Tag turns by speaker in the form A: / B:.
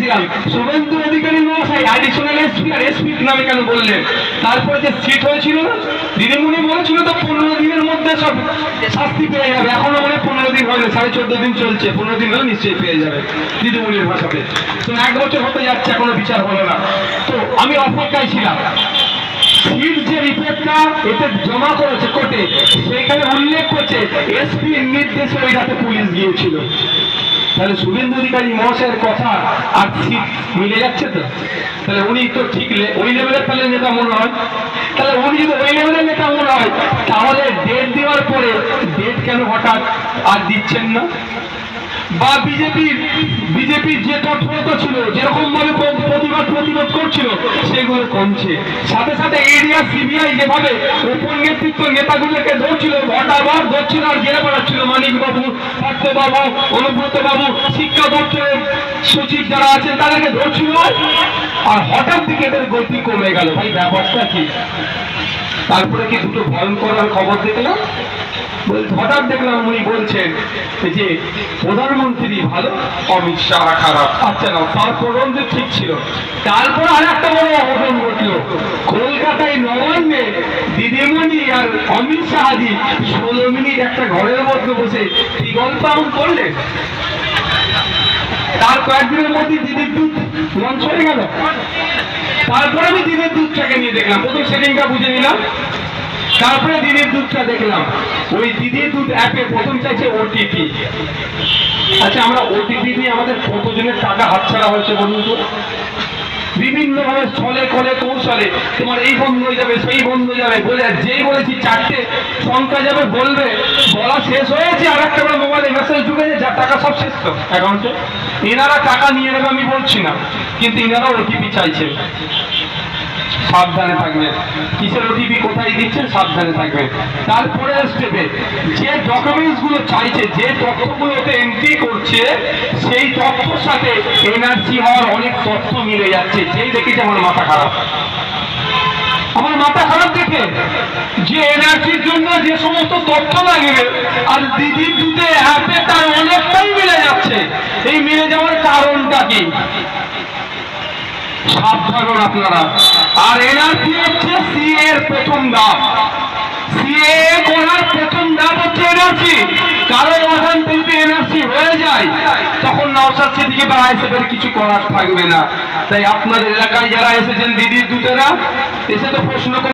A: জিজ্ঞেসিলাম শুভেন্দু অধিকারী মহাশয় additional SP আর SP নামে কেন বললেন? তারপরে যে সিট হয়েছিল দিদিমণি বলেছিল তো 15 দিনের মধ্যে সব শাস্তি পেয়ে যাবে। এখনো মনে 15 দিন হয়নি, 14.5 দিন চলছে, 15 দিন হলে নিশ্চয়ই পেয়ে যাবে দিদিমণির ভাষাতে। তো 1 বছর হতে যাচ্ছে এখনো বিচার হলো না। তো আমি অপেক্ষায় ছিলাম। সিট যে রিপোর্টটা এতে জমা করেছে কোর্টে, সেখানে উল্লেখ করছে এসপির নির্দেশে ওই রাতে পুলিশ গিয়েছিল। তাহলে শুভেন্দু অধিকারী মহাশয়ের কথা আর সিট মিলে যাচ্ছে তো? তাহলে উনি তো ঠিক ওই লেভেলের তাহলে নেতা মনে হয়। তাহলে উনি যদি ওই লেভেলের নেতা মনে হয়, তাহলে ডেট দেওয়ার পরে ডেট কেন হঠাৎ আর দিচ্ছেন না? বা বিজেপির যে তৎপরতা ছিল, যেরকম ভাবে প্রতিরোধ করছিল, সেগুলো কমছে। সাথে সাথে এরিয়া সিবিআই যেভাবে উপর নেতৃত্ব নেতাগুলোকে ধরছিল, ঘটাবার ধরছিল আর জেলে পাঠাচ্ছিল, মানিক বাবু, পার্থ বাবু, অনুব্রত বাবু, শিক্ষা দপ্তরের সচিব যারা আছেন তাদেরকে ধরছিল, আর হঠাৎ দিকে এদের গতি কমে গেল। ভাই ব্যাপারটা কি? তারপরে কি দুটো ভয়ঙ্কর খবর দেখলাম। হঠাৎ দেখলাম উনি বলছেন যে প্রধানমন্ত্রী ভালো, অমিত শাহ খারাপ। আচ্ছা না, তার প্রবন্ধ ঠিক ছিল। তারপর আর একটা বড় অঘটন ঘটল। কলকাতায় নবান্নে দিদিমণি আর অমিত শাহজি 16 মিনিট একটা ঘরের মধ্যে বসে কি গল্প করলেন। তার কয়েকদিনের মধ্যে দিদির দুধ লঞ্চ হয়ে গেল। তারপরে আমি দিদির দুধটাকে নিয়ে দেখলাম, প্রথম সেটিংটা বুঝে নিলাম, তারপরে দিদির দুধটা দেখলাম। ওই দিদির দুধ অ্যাপে প্রথম চাইছে ওটিপি। আচ্ছা, আমরা ওটিপি দিয়ে আমাদের কতজনের টাকা হাতছাড়া হয়েছে বলুন তো? বিভিন্ন ভাবে ছলে কলে কৌশলে তোমার এই বন্ধ হয়ে যাবে, সেই বন্ধ হয়ে যাবে বলে, যেই বলেছি 4টে সংখ্যা যাবে বলবে, বলা শেষ হয়েছে আর একটা করে মোবাইলে মেসেজ ঢুকেছে, যার টাকা সব শেষ তো অ্যাকাউন্টে। এনারা টাকা নিয়ে নেবে আমি বলছি না, কিন্তু এনারা ওটিপি চাইছে। সাবধানে থাকবেন, কিসের ওটিপি কোথায় দিচ্ছেন সাবধানে থাকবেন। তারপরে স্টেপে যে ডকুমেন্টস গুলো চাইছে, যে তথ্যগুলোতে এন্ট্রি করছে, সেই তথ্যের সাথে এনআরসি হওয়ার অনেক তথ্য মিলে যাচ্ছে। যেই দেখেছে আমার মাথা খারাপ, আমার মাথা খারাপ দেখে, যে এনআরসির জন্য যে সমস্ত তথ্য লাগবে আর দিদির দুধে অ্যাপে তার অনেকটাই মিলে যাচ্ছে। এই মিলে যাওয়ার কারণটা কি? সাবধান আপনারা। আর এনআরসি হচ্ছে সিএ এর প্রথম ধাপ। সিএ করার প্রথম ধাপ হচ্ছে এনআরসি। কারণ অজান্তে যদি এনআরসি হয়ে যায়, তখন নওশাদ সিদ্দিকী বা আইএসএফ এর কিছু করার থাকবে না। তাই আপনাদের এলাকায় যারা এসেছেন দিদির দুধেরা, এসে তো প্রশ্ন